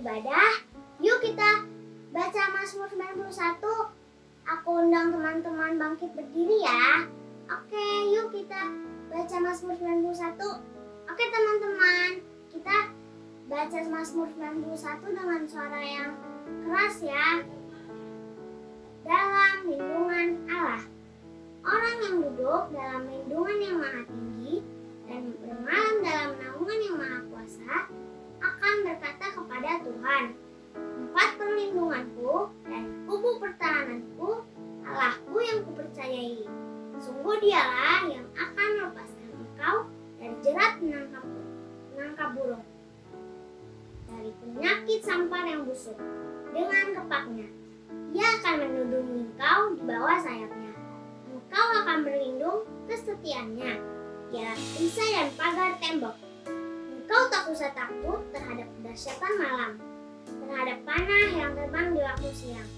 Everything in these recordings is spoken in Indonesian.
ibadah, yuk kita baca Mazmur 91. Aku undang teman-teman bangkit berdiri ya. Oke, yuk kita baca Mazmur 91. Oke teman-teman, kita baca Mazmur 91 dengan suara yang keras ya. Dalam lindungan Allah. Orang yang duduk dalam lindungan yang maha tinggi dan bermalam dalam naungan yang maha kuasa akan berkata kepada Tuhan, tempat perlindunganku dan kubu pertahananku, Allahku yang kupercayai. Sungguh dialah yang akan melepaskan engkau dari jerat menangkap burung, dari penyakit sampar yang busuk. Dengan kepaknya, ia akan melindungi engkau di bawah sayapnya. Engkau akan berlindung kesetiaannya, ialah perisai dan pagar tembok. Engkau tak usah takut terhadap dahsyatan malam, terhadap panah yang terbang di waktu siang,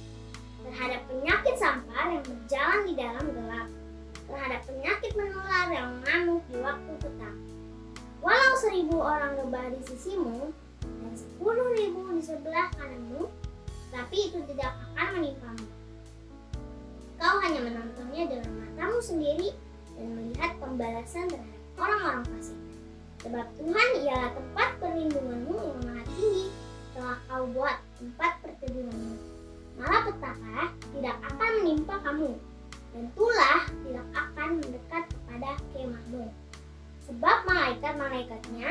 terhadap penyakit sampar yang berjalan di dalam gelap, terhadap penyakit menular yang mengamuk di waktu petang. Walau 1000 orang rebah di sisimu dan 10.000 di sebelah kananmu, tapi itu tidak akan menimpamu. Kau hanya menontonnya dengan matamu sendiri dan melihat pembalasan terhadap orang-orang fasik. Sebab Tuhan ialah tempat perlindunganmu yang maha tinggi, telah kau buat tempat perteduhanmu. Malapetaka tidak akan menimpa kamu, dan tulah tidak akan mendekat kepada kemahmu. Sebab malaikat-malaikatnya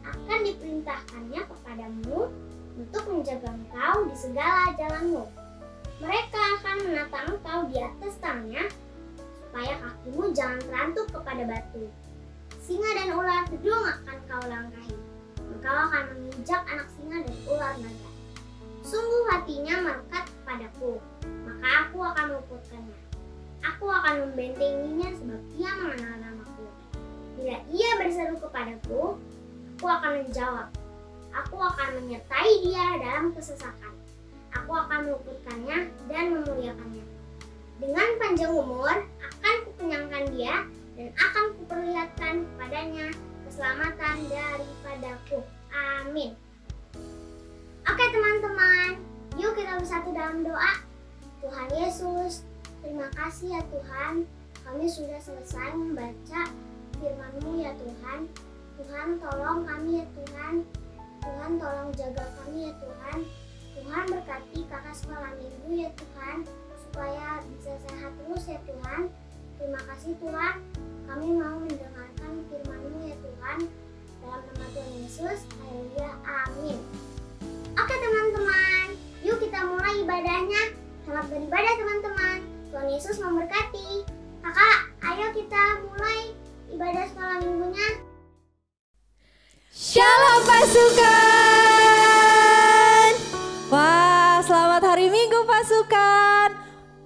akan diperintahkannya kepadamu untuk menjaga engkau di segala jalanmu. Mereka akan menata engkau di atas tangannya, supaya kakimu jangan terantuk kepada batu. Singa dan ular gedung akan kau langkahi. Engkau akan menginjak anak singa dan ular naga. Sungguh hatinya melekat kepadaku, maka aku akan meluputkannya. Aku akan membentenginya sebab ia mengenal namaku. Bila ia berseru kepadaku, aku akan menjawab. Aku akan menyertai dia dalam kesesakan. Aku akan meluputkannya dan memuliakannya. Dengan panjang umur akan kukenyangkan dia dan akan kuperlihatkan kepadanya keselamatan daripadaku. Amin. Oke teman-teman, yuk kita bersatu dalam doa. Tuhan Yesus, terima kasih ya Tuhan, kami sudah selesai membaca firman-Mu ya Tuhan. Tuhan tolong kami ya Tuhan. Tuhan tolong jaga kami ya Tuhan. Tuhan berkati kakak sekolah minggu ya Tuhan, supaya bisa sehat terus ya Tuhan. Terima kasih Tuhan, kami mau mendengarkan firman-Mu ya Tuhan. Dalam nama Tuhan Yesus, haleluya, amin. Oke teman-teman, yuk kita mulai ibadahnya. Selamat beribadah teman-teman. Tuhan Yesus memberkati. Kakak, ayo kita mulai ibadah sekolah minggunya. Shalom pasukan. Wah, selamat hari Minggu pasukan.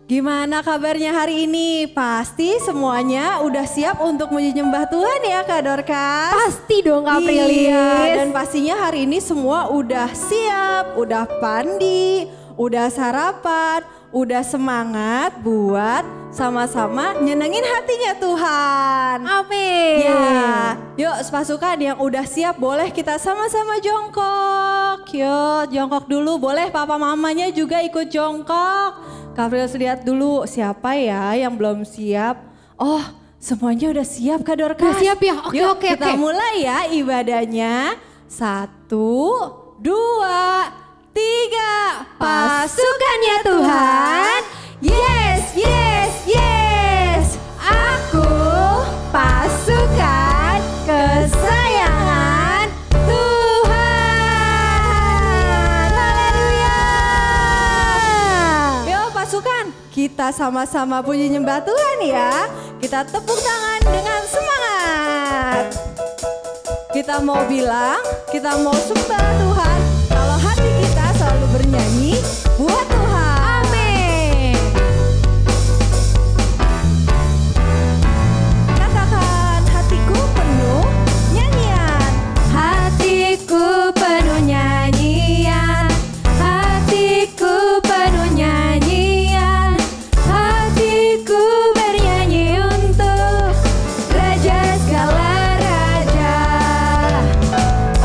Gimana kabarnya hari ini? Pasti semuanya udah siap untuk menyembah Tuhan ya Kak Dorcas? Pasti dong Kak Prilis. Iya, dan pastinya hari ini semua udah siap, udah mandi, udah sarapan, udah semangat buat sama-sama nyenengin hatinya Tuhan. Amin. Ya, yuk pasukan yang udah siap boleh kita sama-sama jongkok. Yuk jongkok dulu, boleh papa mamanya juga ikut jongkok. Kak Frils lihat dulu siapa ya yang belum siap. Oh semuanya udah siap Kak Dorcas. Udah siap ya? Oke. Kita mulai ya ibadahnya. 1, 2, 3. Pasukannya Tuhan. Yes, yes, yes. Aku pasukan kesayangan Tuhan. Haleluya. Yuk pasukan, kita sama-sama puji nyembah Tuhan ya. Kita tepuk tangan dengan semangat. Kita mau bilang, kita mau sembah Tuhan. Kalau hati kita selalu bernyanyi buat Tuhan. Amin. Katakan hatiku penuh nyanyian. Hatiku penuh nyanyian. Hatiku penuh nyanyian. Hatiku bernyanyi untuk Raja segala raja.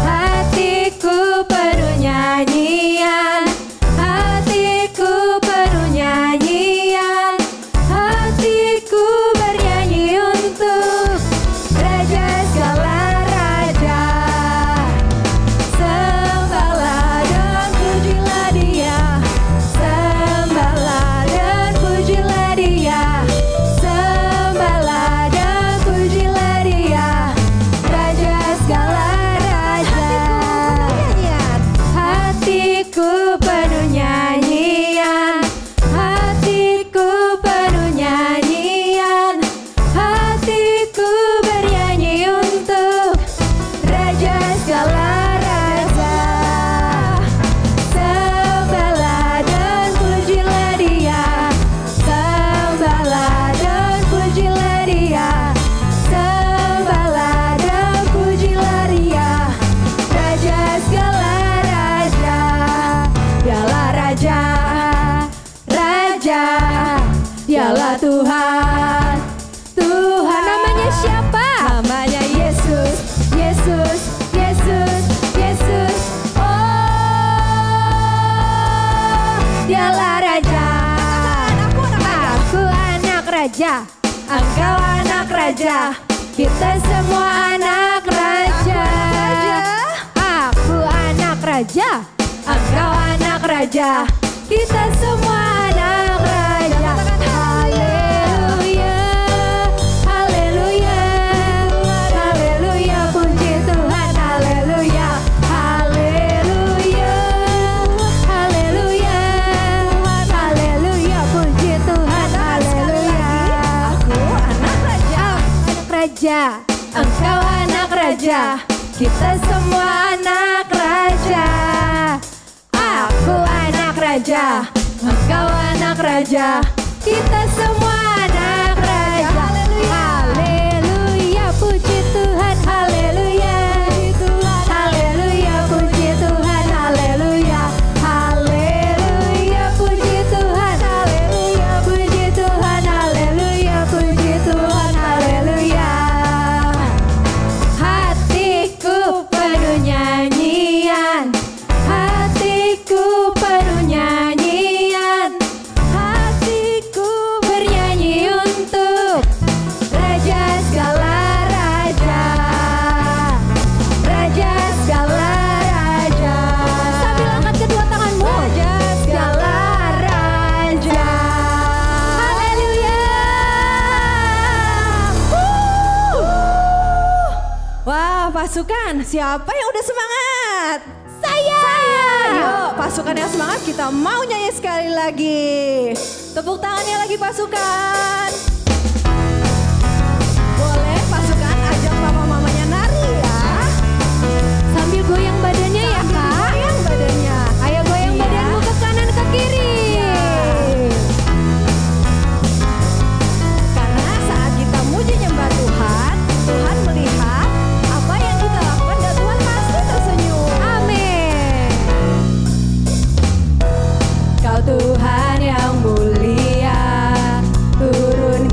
Hatiku penuh nyanyian. Engkau anak raja, kita semua anak raja. Aku anak raja. Engkau anak raja, kita semua anak raja. Haleluya, haleluya, haleluya, puji Tuhan, haleluya, haleluya, haleluya, haleluya, puji Tuhan, haleluya. Aku anak raja, anak raja. Engkau anak raja, kita semua anak raja. Aku anak raja, engkau anak raja, kita semua anak raja. Haleluya, puji Tuhan, haleluya, haleluya, puji Tuhan, haleluya, haleluya, puji Tuhan, haleluya, puji Tuhan, haleluya, puji Tuhan, haleluya. Hatiku penuh nyanyian, hatiku penuh nyanyian, hatiku bernyanyi untuk Raja segala raja, Raja segala raja. Sambil angkat kedua tanganmu, Raja segala raja. Haleluya. Wah, pasukan, siapa yang udah semangat? Saya. Yuk, pasukan yang semangat, kita mau nyanyi sekali lagi. Tepuk tangannya lagi pasukan. Boleh pasukan ajak papa mamanya nari ya. Sambil goyang badannya ya kak. Goyang badannya. Ayo goyang badanmu ke kanan ke kiri. Karena saat kita muji nyembah Tuhan, Tuhan melihat apa yang kita lakukan dan Tuhan pasti tersenyum. Amin. Kau Tuhan yang mulia, turun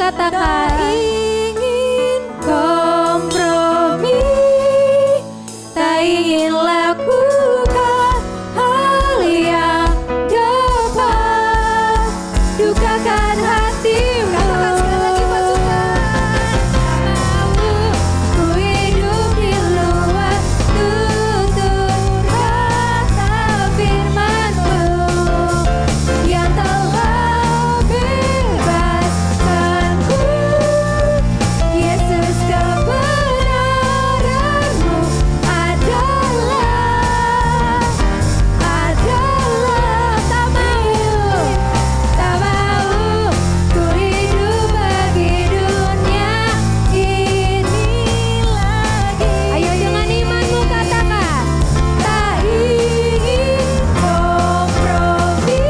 katakan. Tak ingin Kompromi, tak ingin lakukan hal yang dapat dukakan hatimu. Katakan sekali lagi pasukan. Ku hidup di luar tutur kata firman-Mu yang telah bebaskanku. Yesus, kebenaran-Mu adalah tak mau ku hidup bagi dunia ini lagi. Ayo dengan imanmu katakan, tak ingin kompromi,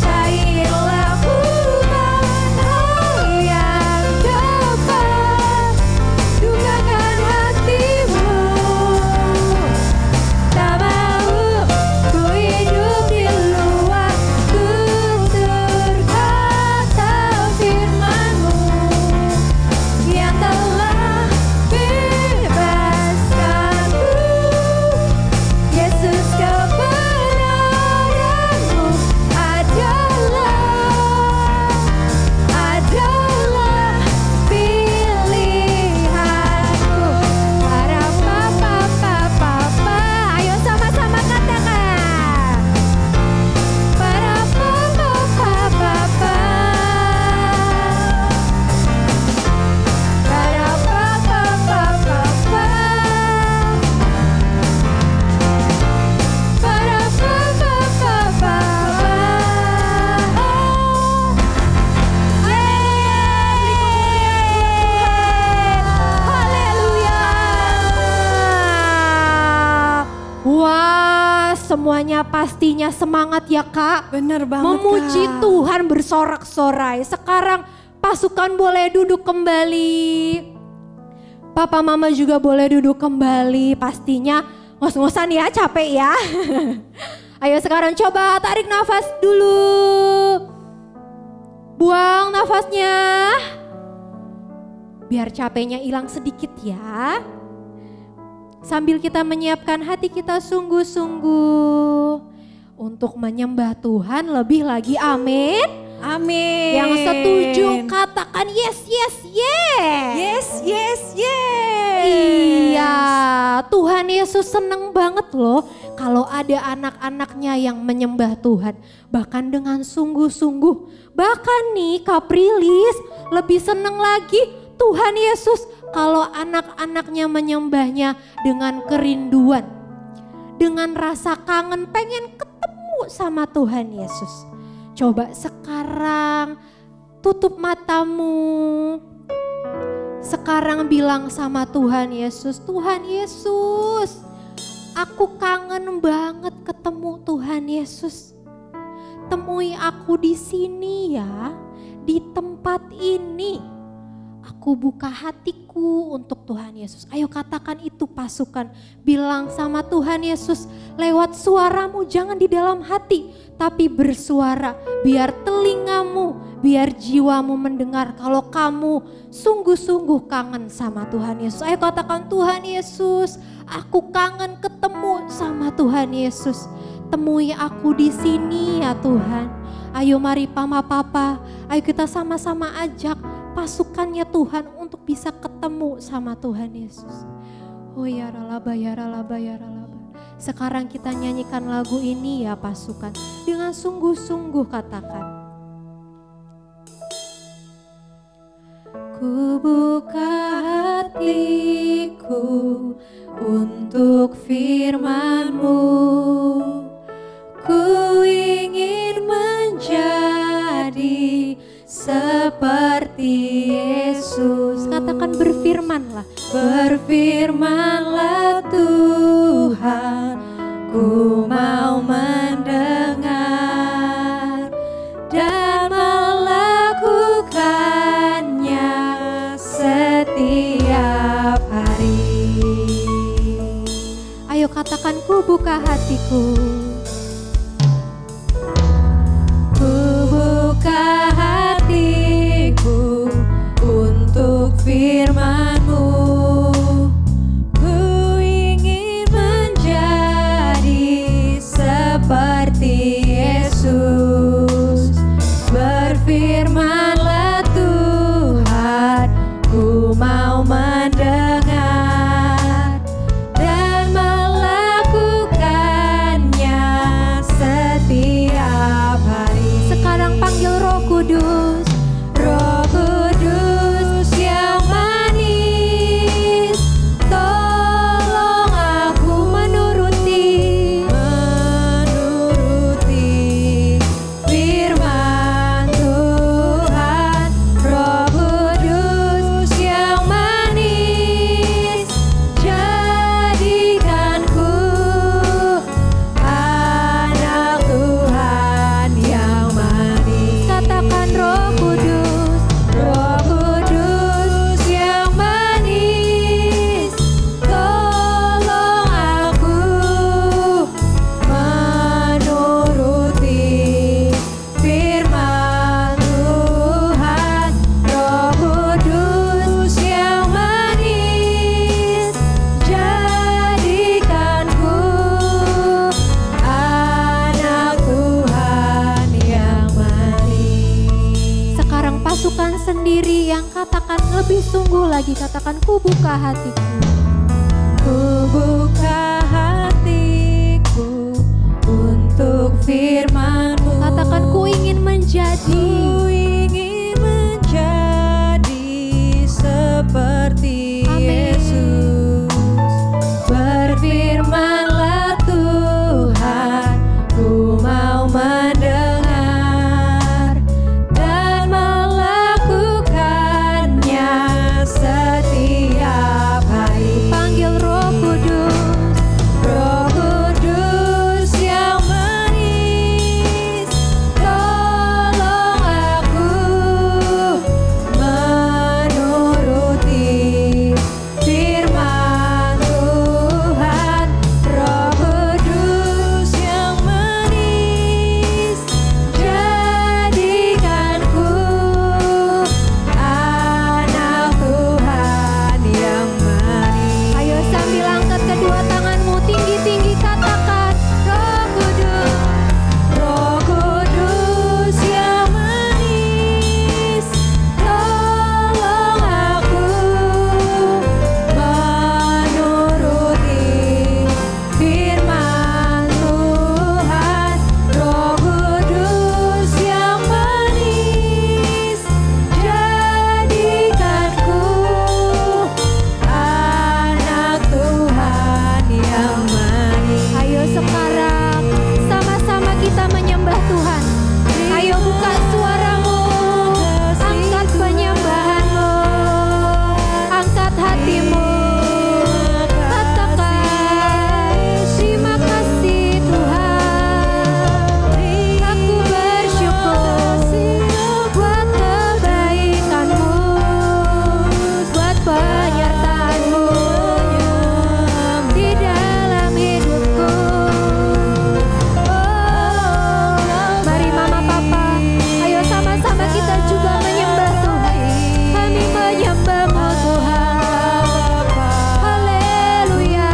tak ingin lakukan hal yang dapat dukakan hatimu. Tak mau ku hidup di luar tutur kata firman-Mu yang telah bebaskanku. Yesus, kebenaran-Mu adalah pilihanku. Para papa, ayo sama-sama katakan. Para papa, para papa, para papa. Haleluya. Wah, semuanya pastinya semangat ya Kak. Bener banget, Memuji Kak. Tuhan bersorak-sorai. Sekarang pasukan boleh duduk kembali. Papa mama juga boleh duduk kembali. Pastinya ngos-ngosan ya, capek ya. Ayo sekarang coba tarik nafas dulu. Buang nafasnya. Biar capeknya hilang sedikit ya. Sambil kita menyiapkan hati kita sungguh-sungguh untuk menyembah Tuhan lebih lagi, amin. Amin. Yang setuju katakan yes, yes, yes. Yes, yes, yes. Iya, Tuhan Yesus seneng banget loh kalau ada anak-anaknya yang menyembah Tuhan. Bahkan dengan sungguh-sungguh. Bahkan nih Kaprilis lebih seneng lagi Tuhan Yesus kalau anak-anaknya menyembahnya dengan kerinduan. Dengan rasa kangen pengen ketemu sama Tuhan Yesus. Coba sekarang tutup matamu. Sekarang bilang sama Tuhan Yesus, Tuhan Yesus, aku kangen banget ketemu Tuhan Yesus. Temui aku di sini ya, di tempat ini. Aku buka hatiku untuk Tuhan Yesus. Ayo katakan itu pasukan. Bilang sama Tuhan Yesus lewat suaramu, jangan di dalam hati. Tapi bersuara, biar telingamu, biar jiwamu mendengar kalau kamu sungguh-sungguh kangen sama Tuhan Yesus. Ayo katakan, Tuhan Yesus, aku kangen ketemu sama Tuhan Yesus. Temui aku di sini ya Tuhan. Ayo mari Mama Papa, ayo kita sama-sama ajak pasukannya Tuhan untuk bisa ketemu sama Tuhan Yesus. Oh ya ralaba, ya ralaba, ya ralaba. Sekarang kita nyanyikan lagu ini ya pasukan. Dengan sungguh-sungguh katakan. Ku buka hatiku untuk firman-Mu. Ku ingin menjadi seperti Yesus. Katakan berfirmanlah. Berfirmanlah Tuhan, ku mau mendengar dan melakukannya setiap hari. Ayo katakan, ku buka hatiku. Ku buka hatiku lagi, yang katakan lebih sungguh lagi, katakan ku buka hatiku. Ku buka hatiku untuk firman-Mu. Katakan ku ingin menjadi, ku ingin menjadi seperti Yesus. Berfirmanlah Tuhan, ku mau mendengar dan melakukannya setiap hari. panggil Roh Kudus. Roh Kudus yang manis, tolong aku menuruti firman Tuhan. Roh Kudus yang manis, jadikanku anak Tuhan yang manis. Ayo sambil angkat kedua tanganmu tinggi-tinggi, katakan Roh Kudus. Roh Kudus yang manis, tolong aku menuruti firman Tuhan. Roh Kudus yang manis, jadikanku anak Tuhan yang manis. Ayo sekarang sama-sama kita menyembah Tuhan. Ayo buka suaramu, angkat penyembahanmu, angkat hatimu. Katakan terima kasih Tuhan, aku bersyukur buat kebaikan-Mu, buat penyertaan-Mu di dalam hidupku. Mari mama papa, ayo sama-sama kita juga menyembah Tuhan. Kami menyembah-Mu Tuhan. Haleluya.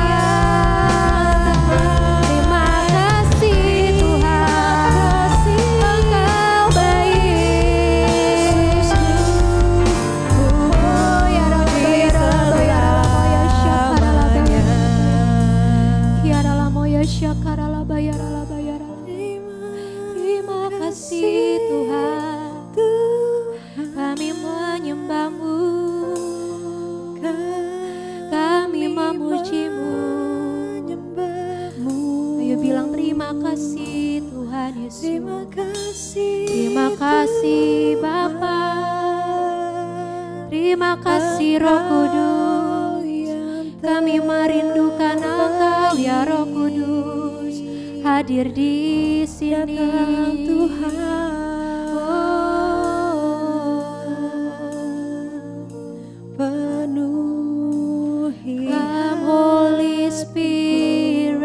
Terima kasih Tuhan, Engkau baik. Oh ya Rabbi, ya Rabbi, ya Rabbi, ya Ralamo, ya Syakaralaba, ya Ralaba, ya Ralaba. Terima kasih Tuhan, kami menyembah-Mu, kami memuji-Mu. Ayo bilang terima kasih Tuhan Yesus. Terima kasih, Terima kasih Bapa, terima kasih Roh Kudus. Kami merindukan Engkau ya Roh Kudus, hadir di sini. Datang Tuhan. Penuhi Come Holy Spirit,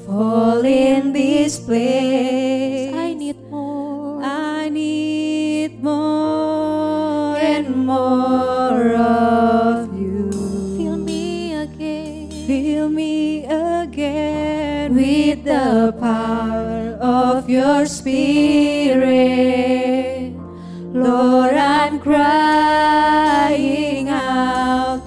fall in this place. I need more. I need more and more of you. Fill me again. Fill me again with the power of your Spirit. Lord, I'm crying out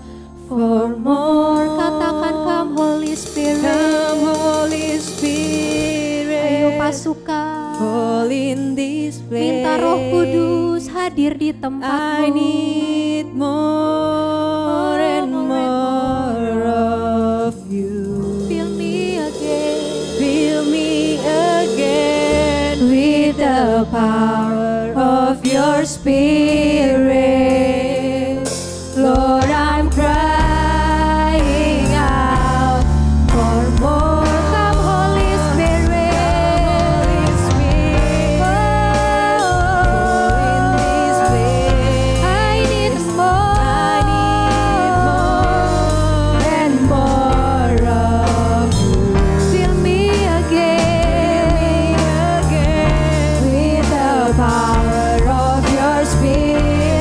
for more. Katakan come Holy Spirit. Come Holy Spirit. Ayo pasukan, Fall in this place. minta Roh Kudus hadir di I tempatmu. need more and more of you. Fill me again. Fill me again with the power of your Spirit. Lord, I'm crying out for more. Come Holy Spirit. Oh, in this place. I need more. And more of you. Fill me again. With the power of your Spirit.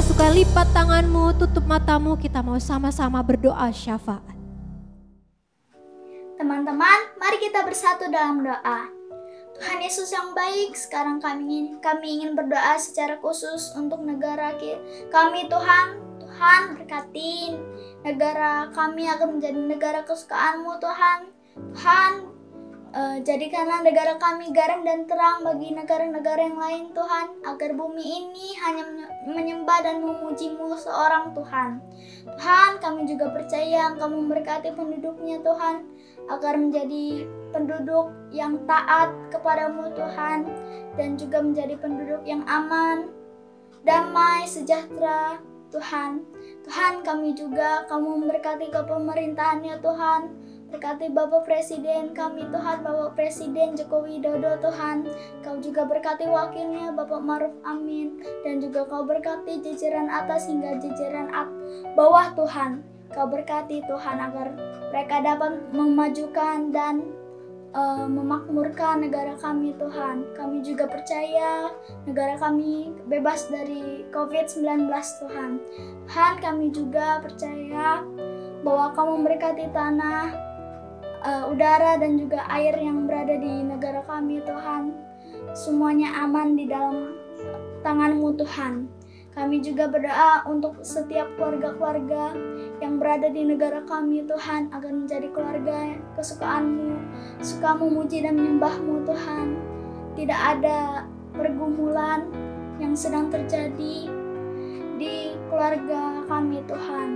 suka-suka lipat tanganmu, tutup matamu, kita mau sama-sama berdoa syafaat. Teman-teman, mari kita bersatu dalam doa. Tuhan Yesus yang baik, sekarang kami ingin berdoa secara khusus untuk negara kami Tuhan. Tuhan berkatin negara kami agar menjadi negara kesukaan-Mu Tuhan. Tuhan, jadikanlah negara kami garam dan terang bagi negara-negara yang lain Tuhan, agar bumi ini hanya menyembah dan memuji-Mu seorang Tuhan. Tuhan, kami juga percaya Engkau memberkati penduduknya Tuhan, agar menjadi penduduk yang taat kepadamu Tuhan, dan juga menjadi penduduk yang aman, damai, sejahtera Tuhan. Tuhan, kami juga Kamu memberkati kepemerintahannya Tuhan. Berkati Bapak Presiden kami Tuhan, Bapak Presiden Joko Widodo Tuhan. Kau juga berkati wakilnya Bapak Ma'ruf Amin, dan juga Kau berkati jajaran atas hingga jajaran bawah Tuhan. Kau berkati Tuhan agar mereka dapat memajukan dan memakmurkan negara kami Tuhan. Kami juga percaya negara kami bebas dari COVID-19 Tuhan. Tuhan, kami juga percaya bahwa Kamu memberkati tanah, udara dan juga air yang berada di negara kami Tuhan. Semuanya aman di dalam tangan-Mu Tuhan. Kami juga berdoa untuk setiap keluarga-keluarga yang berada di negara kami Tuhan, agar menjadi keluarga kesukaan-Mu, suka memuji dan menyembah-Mu Tuhan. Tidak ada pergumulan yang sedang terjadi di keluarga kami Tuhan.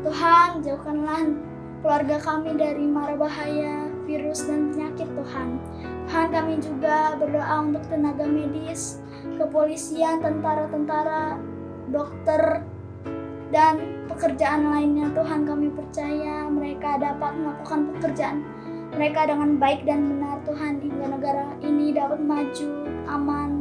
Tuhan, jauhkanlah keluarga kami dari mara bahaya, virus dan penyakit Tuhan. Tuhan, kami juga berdoa untuk tenaga medis, kepolisian, tentara-tentara, dokter, dan pekerjaan lainnya Tuhan. Kami percaya mereka dapat melakukan pekerjaan mereka dengan baik dan benar Tuhan, hingga negara ini dapat maju, aman,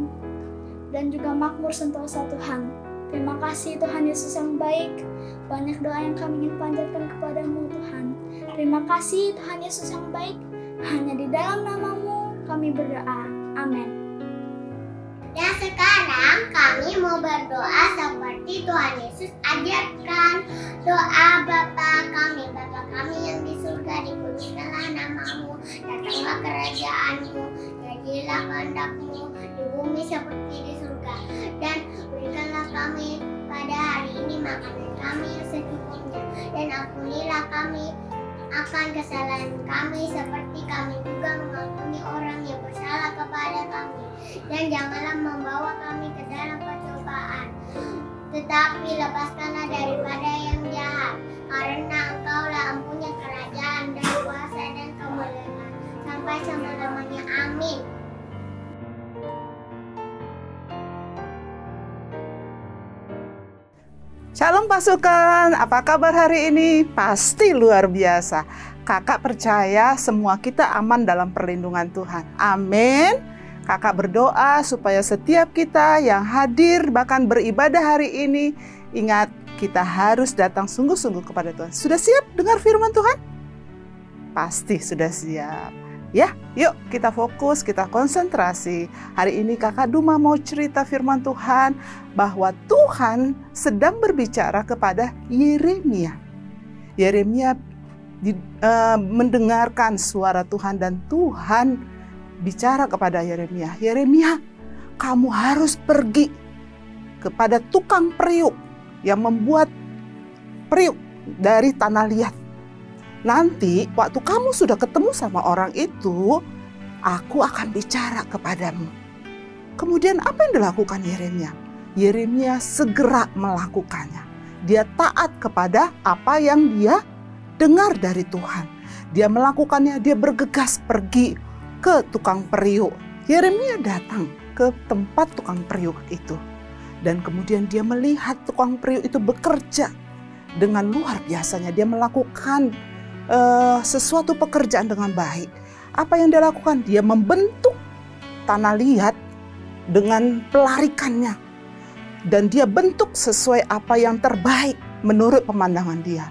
dan juga makmur sentosa Tuhan. Terima kasih Tuhan Yesus yang baik. Banyak doa yang kami ingin panjatkan kepadamu Tuhan. Terima kasih Tuhan Yesus yang baik. Hanya di dalam nama-Mu kami berdoa. Amin. Dan sekarang kami mau berdoa seperti Tuhan Yesus ajarkan. Doa Bapa kami yang di surga, dikuduskanlah nama-Mu, datanglah kerajaan-Mu, jadilah kehendak-Mu di bumi seperti di surga. Dan berikanlah kami pada hari ini makanan kami yang secukupnya, dan ampunilah kami akan kesalahan kami seperti kami juga mengampuni orang yang bersalah kepada kami. Dan janganlah membawa kami ke dalam pencobaan, tetapi lepaskanlah daripada yang jahat, karena Engkaulah empunya kerajaan dan kuasa dan kemuliaan sampai selama-lamanya. Amin. Shalom pasukan, apa kabar hari ini? Pasti luar biasa. Kakak percaya semua kita aman dalam perlindungan Tuhan. Amin. Kakak berdoa supaya setiap kita yang hadir bahkan beribadah hari ini, ingat kita harus datang sungguh-sungguh kepada Tuhan. Sudah siap dengar firman Tuhan? Pasti sudah siap. Ya, yuk kita fokus, kita konsentrasi. Hari ini Kakak Duma mau cerita firman Tuhan bahwa Tuhan sedang berbicara kepada Yeremia. Yeremia mendengarkan suara Tuhan dan Tuhan bicara kepada Yeremia. Yeremia, kamu harus pergi kepada tukang periuk yang membuat periuk dari tanah liat. Nanti waktu kamu sudah ketemu sama orang itu, aku akan bicara kepadamu. Kemudian apa yang dilakukan Yeremia? Yeremia segera melakukannya. Dia taat kepada apa yang dia dengar dari Tuhan. Dia melakukannya, dia bergegas pergi ke tukang periuk. Yeremia datang ke tempat tukang periuk itu. Dan kemudian dia melihat tukang periuk itu bekerja dengan luar biasanya. Dia melakukan sesuatu pekerjaan dengan baik. Apa yang dia lakukan? Dia membentuk tanah liat dengan pelarikannya. Dan dia bentuk sesuai apa yang terbaik menurut pemandangan dia.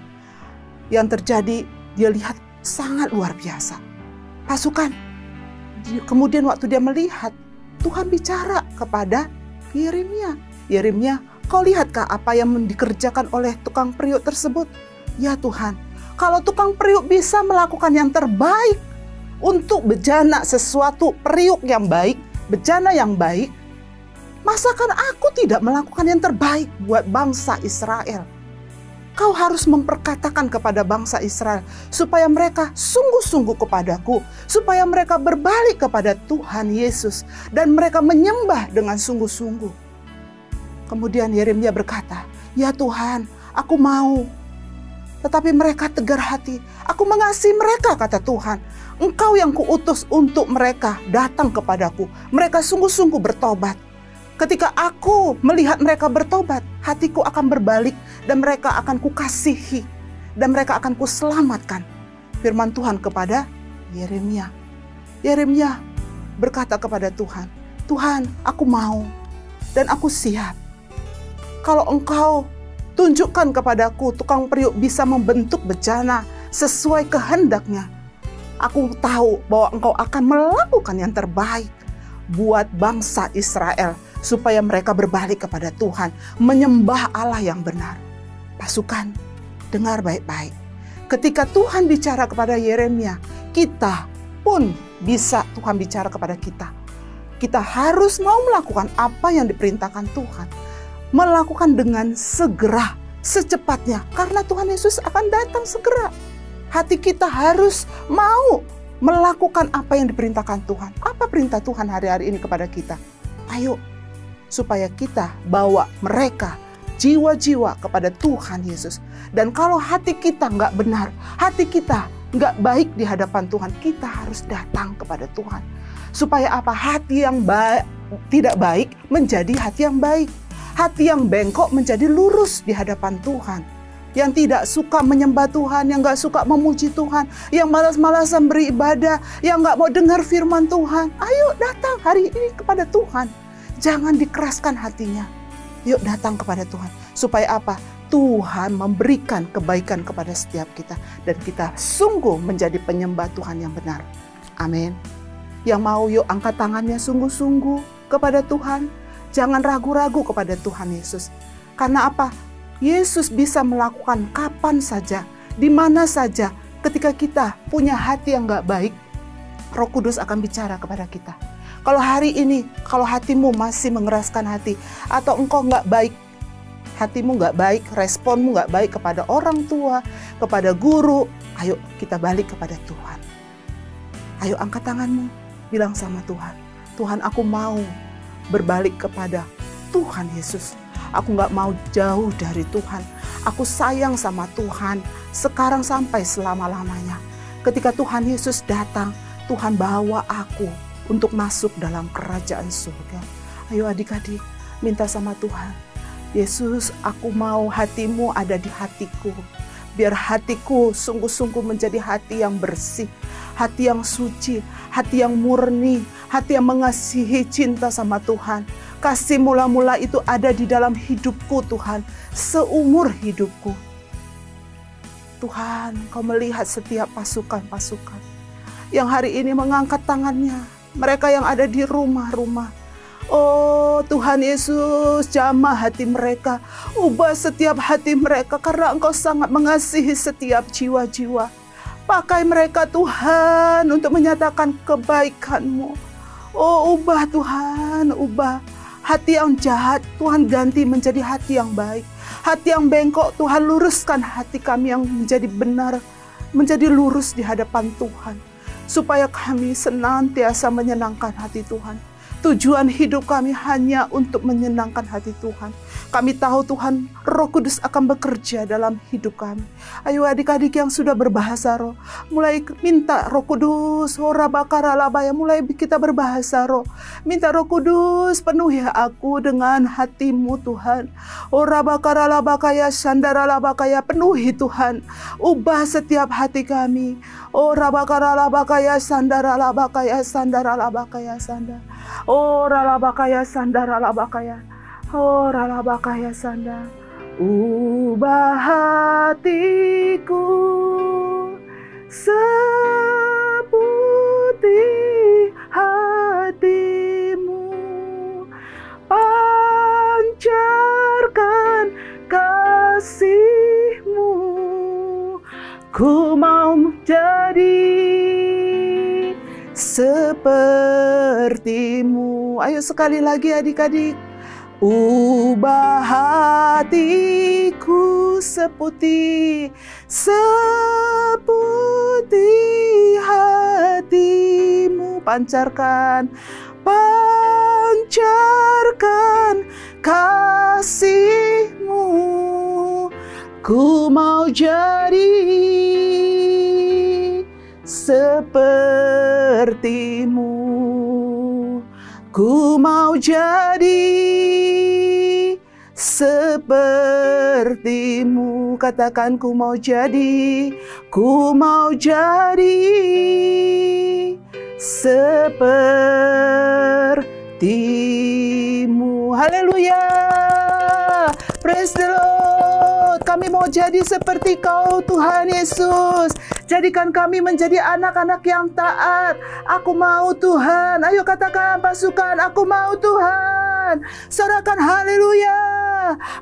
Yang terjadi, dia lihat sangat luar biasa. Pasukan, kemudian waktu dia melihat, Tuhan bicara kepada Yeremia. Yeremia, Kau lihatkah apa yang dikerjakan oleh tukang periuk tersebut? Ya Tuhan, kalau tukang periuk bisa melakukan yang terbaik untuk bejana sesuatu periuk yang baik, bejana yang baik, masakan aku tidak melakukan yang terbaik buat bangsa Israel? Kau harus memperkatakan kepada bangsa Israel supaya mereka sungguh-sungguh kepadaku, supaya mereka berbalik kepada Tuhan Yesus dan mereka menyembah dengan sungguh-sungguh. Kemudian Yeremia berkata, ya Tuhan, aku mau. Tetapi mereka tegar hati. Aku mengasihi mereka, kata Tuhan. Engkau yang kuutus untuk mereka datang kepadaku. Mereka sungguh-sungguh bertobat. Ketika aku melihat mereka bertobat, hatiku akan berbalik dan mereka akan kukasihi dan mereka akan kuselamatkan. Firman Tuhan kepada Yeremia. Yeremia berkata kepada Tuhan, Tuhan, aku mau dan aku siap. Kalau engkau tunjukkan kepadaku tukang periuk bisa membentuk bejana sesuai kehendaknya, aku tahu bahwa engkau akan melakukan yang terbaik buat bangsa Israel, supaya mereka berbalik kepada Tuhan, menyembah Allah yang benar. Pasukan, dengar baik-baik. Ketika Tuhan bicara kepada Yeremia, kita pun bisa Tuhan bicara kepada kita. Kita harus mau melakukan apa yang diperintahkan Tuhan. Melakukan dengan segera, secepatnya. Karena Tuhan Yesus akan datang segera. Hati kita harus mau melakukan apa yang diperintahkan Tuhan. Apa perintah Tuhan hari-hari ini kepada kita? Ayo, supaya kita bawa mereka jiwa-jiwa kepada Tuhan Yesus. Dan kalau hati kita nggak benar, hati kita nggak baik di hadapan Tuhan, kita harus datang kepada Tuhan. Supaya apa? Hati yang tidak baik menjadi hati yang baik. Hati yang bengkok menjadi lurus di hadapan Tuhan. Yang tidak suka menyembah Tuhan, yang nggak suka memuji Tuhan, yang malas-malasan beribadah, yang nggak mau dengar firman Tuhan. Ayo datang hari ini kepada Tuhan. Jangan dikeraskan hatinya. Yuk datang kepada Tuhan. Supaya apa? Tuhan memberikan kebaikan kepada setiap kita. Dan kita sungguh menjadi penyembah Tuhan yang benar. Amin. Yang mau yuk angkat tangannya sungguh-sungguh kepada Tuhan. Jangan ragu-ragu kepada Tuhan Yesus. Karena apa? Yesus bisa melakukan kapan saja, di mana saja. Ketika kita punya hati yang gak baik, Roh Kudus akan bicara kepada kita. Kalau hari ini, kalau hatimu masih mengeraskan hati, atau engkau nggak baik, hatimu nggak baik, responmu nggak baik kepada orang tua, kepada guru, ayo kita balik kepada Tuhan. Ayo angkat tanganmu, bilang sama Tuhan, Tuhan aku mau berbalik kepada Tuhan Yesus. Aku nggak mau jauh dari Tuhan. Aku sayang sama Tuhan, sekarang sampai selama-lamanya. Ketika Tuhan Yesus datang, Tuhan bawa aku untuk masuk dalam kerajaan surga. Ayo adik-adik, minta sama Tuhan. Yesus, aku mau hatimu ada di hatiku. Biar hatiku sungguh-sungguh menjadi hati yang bersih, hati yang suci, hati yang murni, hati yang mengasihi cinta sama Tuhan. Kasih mula-mula itu ada di dalam hidupku Tuhan, seumur hidupku. Tuhan, Kau melihat setiap pasukan-pasukan yang hari ini mengangkat tangannya. Mereka yang ada di rumah-rumah. Oh Tuhan Yesus, jamah hati mereka. Ubah setiap hati mereka karena Engkau sangat mengasihi setiap jiwa-jiwa. Pakai mereka Tuhan untuk menyatakan kebaikan-Mu. Oh ubah Tuhan, ubah. Hati yang jahat Tuhan ganti menjadi hati yang baik. Hati yang bengkok Tuhan luruskan hati kami yang menjadi benar, menjadi lurus di hadapan Tuhan. Supaya kami senantiasa menyenangkan hati Tuhan. Tujuan hidup kami hanya untuk menyenangkan hati Tuhan. Kami tahu Tuhan, Roh Kudus akan bekerja dalam hidup kami. Ayo adik-adik yang sudah berbahasa roh, mulai minta Roh Kudus, mulai kita berbahasa roh. Minta Roh Kudus, penuhi aku dengan hatimu Tuhan. Penuhi Tuhan. Ubah setiap hati kami. Oh ralabakaya sandara. Oh ralabakaya sandar. Ubah hatiku seperti hatimu. Pancarkan ku mau jadi sepertimu. Ayo sekali lagi adik-adik. Ubah hatiku seputih hatimu. Pancarkan kasih-Mu. Ku mau jadi sepertimu. Ku mau jadi sepertimu. Katakan ku mau jadi sepertimu. Haleluya. Praise the Lord. Kami mau jadi seperti Kau Tuhan Yesus. Jadikan kami menjadi anak-anak yang taat. Aku mau Tuhan. Ayo katakan pasukan, aku mau Tuhan. Sorakan haleluya.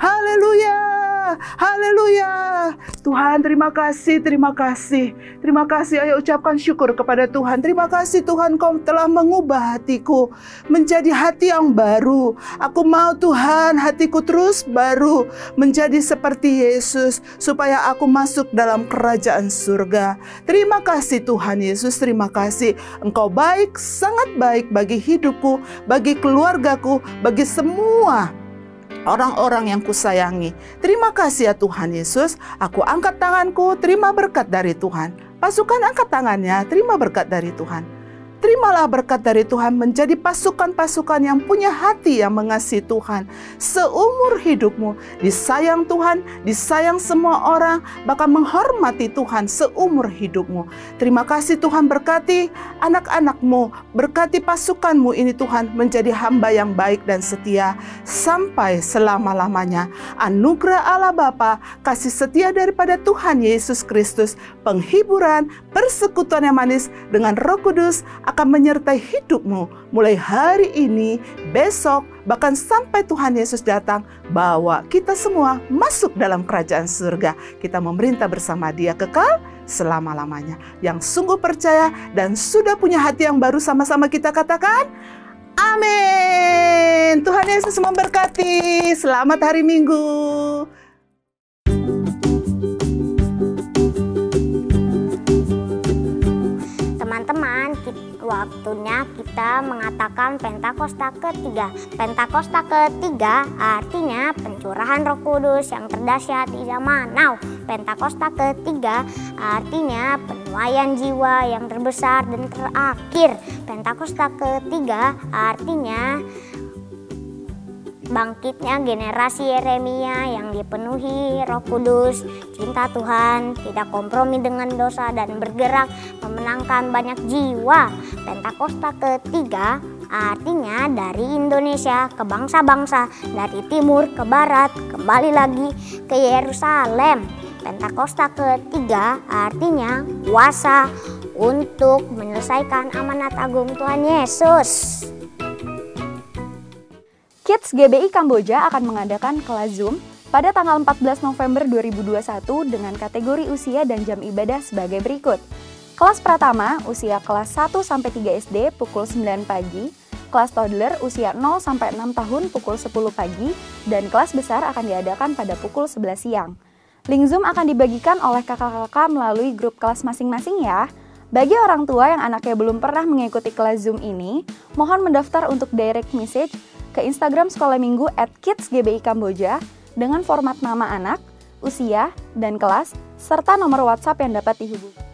Haleluya. Haleluya. Tuhan, terima kasih, terima kasih. Terima kasih, ayo ucapkan syukur kepada Tuhan. Terima kasih Tuhan, Kau telah mengubah hatiku menjadi hati yang baru. Aku mau Tuhan, hatiku terus baru menjadi seperti Yesus, supaya aku masuk dalam kerajaan surga. Terima kasih Tuhan Yesus, terima kasih. Engkau baik, sangat baik bagi hidupku, bagi keluargaku, bagi semua orang-orang yang kusayangi. Terima kasih ya Tuhan Yesus. Aku angkat tanganku, terima berkat dari Tuhan. Pasukan angkat tangannya, terima berkat dari Tuhan. Terimalah berkat dari Tuhan menjadi pasukan-pasukan yang punya hati yang mengasihi Tuhan. Seumur hidupmu disayang Tuhan, disayang semua orang, bahkan menghormati Tuhan seumur hidupmu. Terima kasih Tuhan, berkati anak-anakmu, berkati pasukanmu ini Tuhan menjadi hamba yang baik dan setia sampai selama-lamanya. Anugerah Allah Bapa, kasih setia daripada Tuhan Yesus Kristus, penghiburan, persekutuan yang manis dengan Roh Kudus akan menyertai hidupmu mulai hari ini, besok, bahkan sampai Tuhan Yesus datang, bawa kita semua masuk dalam kerajaan surga. Kita memerintah bersama Dia kekal selama-lamanya. Yang sungguh percaya dan sudah punya hati yang baru, sama-sama kita katakan amin. Tuhan Yesus memberkati. Selamat hari Minggu. Teman-teman, waktunya kita mengatakan Pentakosta ketiga. Pentakosta ketiga artinya pencurahan Roh Kudus yang terdahsyat di zaman now. Pentakosta ketiga artinya penuaian jiwa yang terbesar dan terakhir. Pentakosta ketiga artinya bangkitnya generasi Yeremia yang dipenuhi Roh Kudus, cinta Tuhan, tidak kompromi dengan dosa, dan bergerak memenangkan banyak jiwa. Pentakosta ketiga artinya dari Indonesia ke bangsa-bangsa, dari timur ke barat, kembali lagi ke Yerusalem. Pentakosta ketiga artinya kuasa untuk menyelesaikan amanat agung Tuhan Yesus. Kids GBI Kamboja akan mengadakan kelas Zoom pada tanggal 14 November 2021 dengan kategori usia dan jam ibadah sebagai berikut. Kelas pertama usia kelas 1-3 SD pukul 9 pagi, kelas toddler usia 0-6 tahun pukul 10 pagi, dan kelas besar akan diadakan pada pukul 11 siang. Link Zoom akan dibagikan oleh kakak-kakak melalui grup kelas masing-masing ya. Bagi orang tua yang anaknya belum pernah mengikuti kelas Zoom ini, mohon mendaftar untuk direct message ke Instagram Sekolah Minggu @kidsgbi Kamboja dengan format nama anak, usia, dan kelas, serta nomor WhatsApp yang dapat dihubungi.